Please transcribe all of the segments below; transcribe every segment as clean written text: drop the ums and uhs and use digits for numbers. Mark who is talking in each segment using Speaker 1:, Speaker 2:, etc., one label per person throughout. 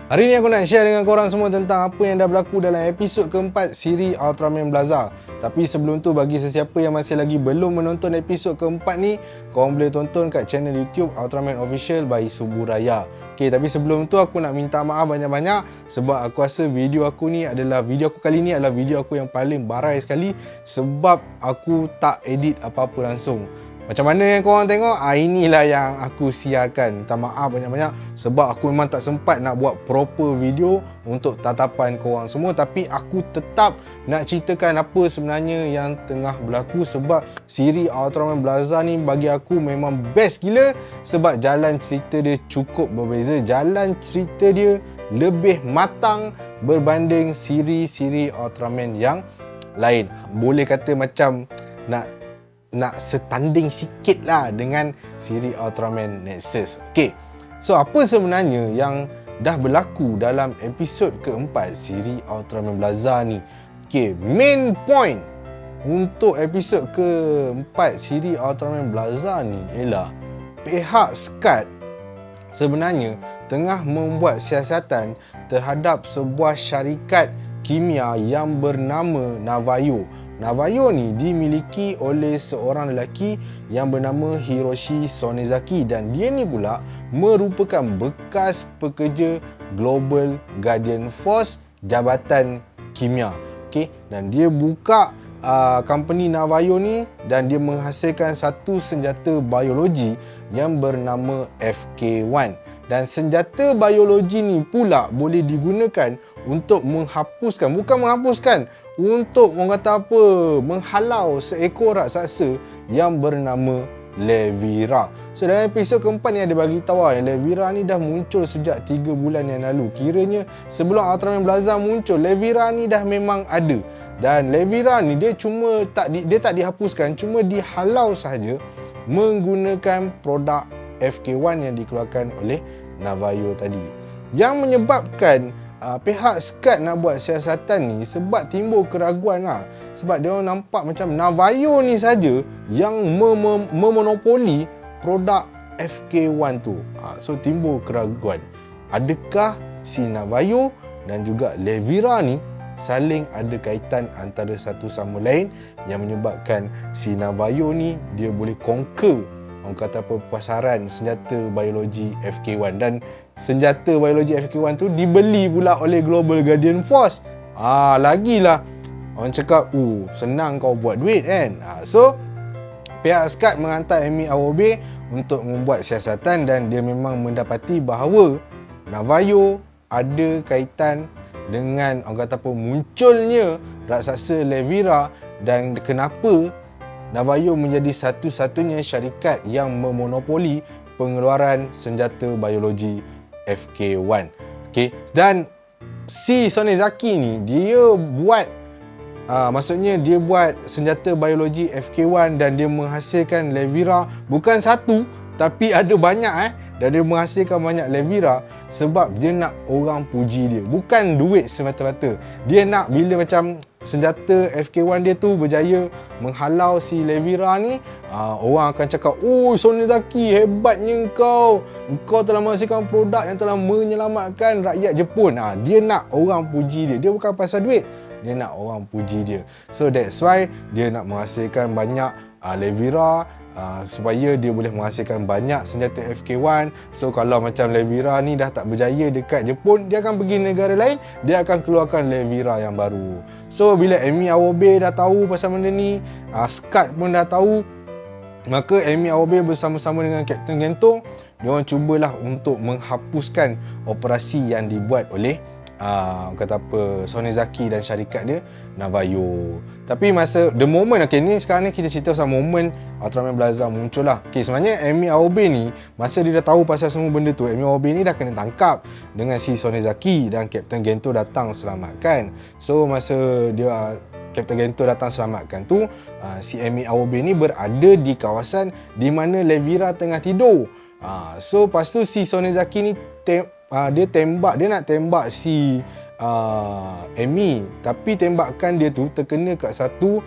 Speaker 1: Hari ni aku nak share dengan korang semua tentang apa yang dah berlaku dalam episod keempat siri Ultraman Blaza. Tapi sebelum tu, bagi sesiapa yang masih lagi belum menonton episod keempat ni, korang boleh tonton kat channel YouTube Ultraman Official by Suburaya. Tapi sebelum tu aku nak minta maaf banyak-banyak sebab aku rasa video aku kali ni adalah video aku yang paling barai sekali sebab aku tak edit apa-apa langsung. Macam mana yang korang tengok, inilah yang aku siarkan. Minta maaf banyak-banyak sebab aku memang tak sempat nak buat proper video untuk tatapan korang semua. Tapi aku tetap nak ceritakan apa sebenarnya yang tengah berlaku sebab siri Ultraman Blaza ni bagi aku memang best gila sebab jalan cerita dia cukup berbeza. Jalan cerita dia lebih matang berbanding siri-siri Ultraman yang lain. Boleh kata macam nak setanding sikit lah dengan siri Ultraman Nexus. So apa sebenarnya yang dah berlaku dalam episod keempat siri Ultraman Blaza ni? Main point untuk episod keempat siri Ultraman Blaza ni ialah pihak SCAD sebenarnya tengah membuat siasatan terhadap sebuah syarikat kimia yang bernama Navayo. Navayo ni dimiliki oleh seorang lelaki yang bernama Hiroshi Sonezaki dan dia ni pula merupakan bekas pekerja Global Guardian Force Jabatan Kimia. Dan dia buka company Navayo ni dan dia menghasilkan satu senjata biologi yang bernama FK1. Dan senjata biologi ni pula boleh digunakan untuk untuk orang kata apa, menghalau seekor raksasa yang bernama Levira. So dalam episod keempat ni ada bagi tahu yang Levira ni dah muncul sejak 3 bulan yang lalu. Kiranya sebelum Ultraman Blaza muncul, Levira ni dah memang ada. Dan Levira ni dia tak dihapuskan, cuma dihalau sahaja menggunakan produk FK1 yang dikeluarkan oleh Navayo tadi. Yang menyebabkan pihak SCAD nak buat siasatan ni sebab timbul keraguan lah. Sebab dia orang nampak macam Navayo ni saja yang memonopoli produk FK1 tu. So timbul keraguan. Adakah si Navayo dan juga Levira ni saling ada kaitan antara satu sama lain yang menyebabkan si Navayo ni dia boleh conquer orang kata apa, pasaran senjata biologi FK1 dan senjata biologi FK1 tu dibeli pula oleh Global Guardian Force. Lagilah orang cakap, senang kau buat duit kan. So pihak SCAD menghantar Emi Awobe untuk membuat siasatan dan dia memang mendapati bahawa Navayo ada kaitan dengan orang kata apa, munculnya raksasa Levira dan kenapa Navayo menjadi satu-satunya syarikat yang memonopoli pengeluaran senjata biologi FK1. Dan si Sonezaki ni dia buat dia buat senjata biologi FK1 dan dia menghasilkan Levira bukan satu tapi ada banyak dan dia menghasilkan banyak Levira sebab dia nak orang puji dia, bukan duit semata-mata. Dia nak bila macam senjata FK1 dia tu berjaya menghalau si Levira ni, orang akan cakap, Sonezaki, hebatnya kau telah menghasilkan produk yang telah menyelamatkan rakyat Jepun. Dia nak orang puji dia bukan pasal duit, dia nak orang puji dia. So that's why dia nak menghasilkan banyak Levira supaya dia boleh menghasilkan banyak senjata FK1. So kalau macam Levira ni dah tak berjaya dekat Jepun, dia akan pergi negara lain, dia akan keluarkan Levira yang baru. So bila Emi Awobe dah tahu pasal benda ni, SCAD pun dah tahu, maka Emi Awobe bersama-sama dengan Kapten Gento, dia orang cubalah untuk menghapuskan operasi yang dibuat oleh Sonezaki dan syarikat dia Navayo. Tapi masa the moment, sekarang ni kita cerita pasal moment Ultraman Blaza muncul lah. Sebenarnya Emi Awobe ni masa dia dah tahu pasal semua benda tu, Emi Awobe ni dah kena tangkap dengan si Sonezaki dan Kapten Gento datang selamatkan. So masa dia Kapten Gento datang selamatkan tu, si Emi Awobe ni berada di kawasan di mana Levira tengah tidur. So lepas tu si Sonezaki ni dia nak tembak si Emi, tapi tembakan dia tu terkena kat satu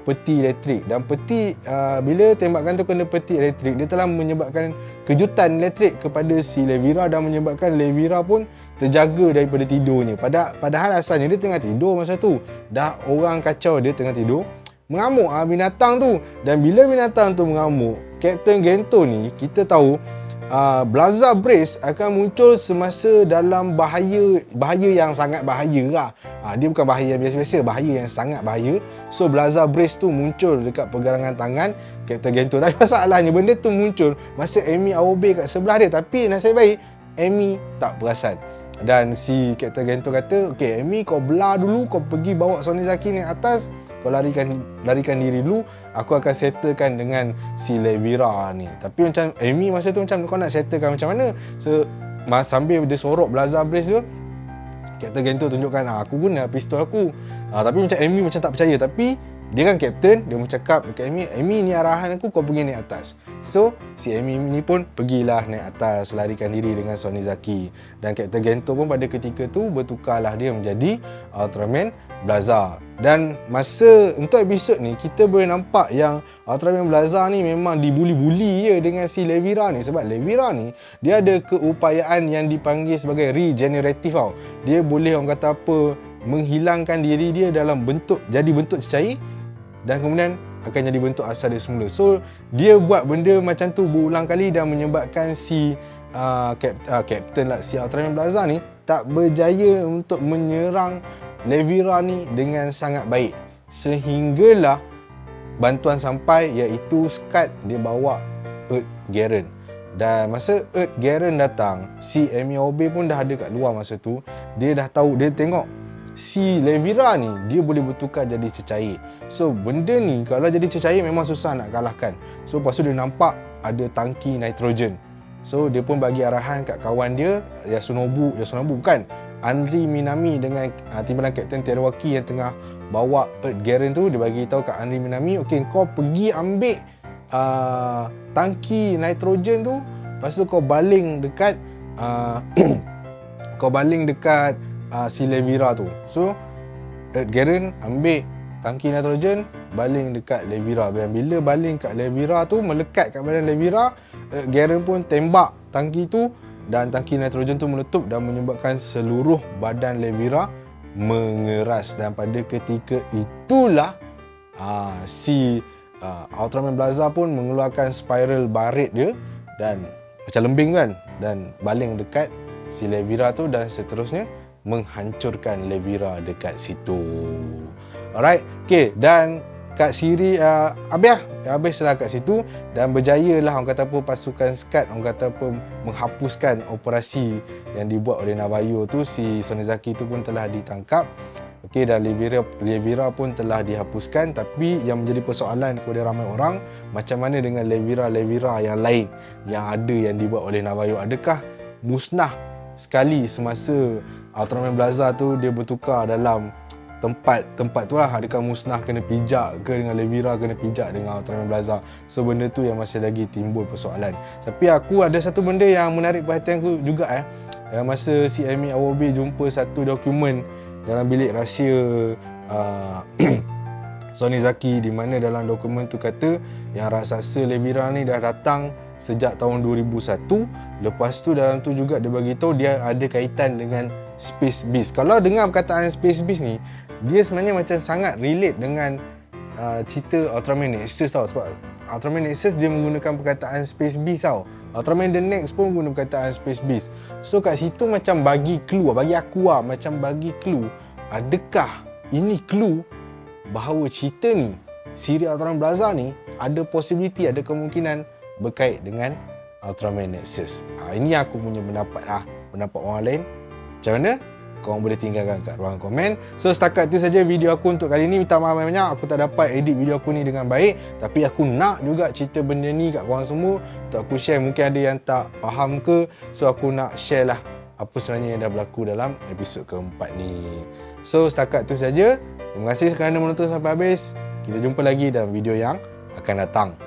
Speaker 1: peti elektrik. Dan peti bila tembakan tu kena peti elektrik, dia telah menyebabkan kejutan elektrik kepada si Levira dan menyebabkan Levira pun terjaga daripada tidurnya. Padahal asalnya dia tengah tidur masa tu. Dah orang kacau dia tengah tidur, mengamuk binatang tu. Dan bila binatang tu mengamuk, Kapten Gento ni kita tahu Blaza Brace akan muncul semasa dalam bahaya yang sangat bahaya lah. Dia bukan bahaya biasa-biasa, bahaya yang sangat bahaya. So Blaza Brace tu muncul dekat pergelangan tangan Kapten Gento. Tapi masalahnya benda tu muncul masa Amy Aobe kat sebelah dia. Tapi nasib baik Amy tak perasan. Dan si Kapten Gento kata, okay Amy, kau belah dulu, kau pergi bawa Sonizaki naik atas, kau larikan diri dulu, aku akan settlekan dengan si Levira ni. Tapi macam Amy masa tu macam, kau nak settlekan macam mana? So sambil dia sorok Blaza Brace tu, Kapten Gento tunjukkan aku guna pistol aku. Tapi macam Amy macam tak percaya. Tapi dia kan kapten, dia cakap dekat Amy, Amy ni arahan aku, kau pergi naik atas. So si Amy ni pun pergilah naik atas, larikan diri dengan Sonizaki. Dan Kapten Gento pun pada ketika tu bertukarlah dia menjadi Ultraman Blaza. Dan masa untuk episod ni kita boleh nampak yang Ultraman Blaza ni memang dibuli-buli je dengan si Levira ni. Sebab Levira ni dia ada keupayaan yang dipanggil sebagai regenerative tau. Dia boleh orang kata apa, menghilangkan diri dia dalam bentuk, jadi bentuk cecair dan kemudian akan jadi bentuk asal dia semula. So dia buat benda macam tu berulang kali dan menyebabkan si Kapten lah, si Ultraman Blaza ni tak berjaya untuk menyerang Levira ni dengan sangat baik. Sehinggalah bantuan sampai, iaitu Scud dia bawa Earth Garen. Dan masa Earth Garen datang, si Amy Aobe pun dah ada kat luar masa tu. Dia dah tahu, dia tengok si Levira ni dia boleh bertukar jadi cecair. So benda ni kalau jadi cecair memang susah nak kalahkan. So lepas tu dia nampak ada tangki nitrogen. So dia pun bagi arahan kat kawan dia, Yasunobu bukan, Anri Minami dengan timbalan Kapten Teruaki yang tengah bawa Earth Garen tu. Dia bagi tahu kat Anri Minami, okey kau pergi ambil tangki nitrogen tu, lepas tu kau baling dekat si Levira tu. So Earth Garen ambil tangki nitrogen, baling dekat Levira. Dan bila baling kat Levira tu, melekat kat badan Levira, Earth Garen pun tembak tangki tu dan tangki nitrogen tu meletup dan menyebabkan seluruh badan Levira mengeras. Dan pada ketika itulah si Ultraman Blaza pun mengeluarkan spiral barit dia dan macam lembing kan, dan baling dekat si Levira tu dan seterusnya menghancurkan Levira dekat situ. Alright, okay, dan kat siri habislah kat situ dan berjayalah orang kata apa pasukan Scud orang kata apa menghapuskan operasi yang dibuat oleh Navajo tu. Si Sonizaki tu pun telah ditangkap. Okey, dan Levira pun telah dihapuskan. Tapi yang menjadi persoalan kepada ramai orang, macam mana dengan Levira yang lain yang ada yang dibuat oleh Navajo? Adakah musnah sekali semasa Ultraman Blaza tu dia bertukar dalam tempat tu lah? Adakah musnah kena pijak ke dengan Levira kena pijak dengan Ultraman Blaza? So benda tu yang masih lagi timbul persoalan. Tapi aku ada satu benda yang menarik perhatian aku juga yang masa si Amy Aobe jumpa satu dokumen dalam bilik rahsia Sonizaki, di mana dalam dokumen tu kata yang raksasa Levira ni dah datang sejak tahun 2001. Lepas tu dalam tu juga dia bagi tahu dia ada kaitan dengan Space Beast. Kalau dengar perkataan Space Beast ni, dia sebenarnya macam sangat relate dengan cerita Ultraman Nexus tau. Sebab Ultraman Nexus dia menggunakan perkataan Space Beast tau. Ultraman The Next pun guna perkataan Space Beast. So kat situ macam bagi clue, bagi aku macam bagi clue. Adakah ini clue bahawa cerita ni, siri Ultraman Blaza ni ada possibility, ada kemungkinan berkait dengan Ultraman Nexus. Ini aku punya pendapat pendapat orang lain. Macam mana? Korang boleh tinggalkan kat ruang komen. So setakat tu saja video aku untuk kali ni. Minta maaf banyak aku tak dapat edit video aku ni dengan baik. Tapi aku nak juga cerita benda ni kat korang semua untuk aku share. Mungkin ada yang tak faham ke, so aku nak share lah apa sebenarnya yang dah berlaku dalam episod keempat ni. So setakat tu saja. Terima kasih kerana menonton sampai habis. Kita jumpa lagi dalam video yang akan datang.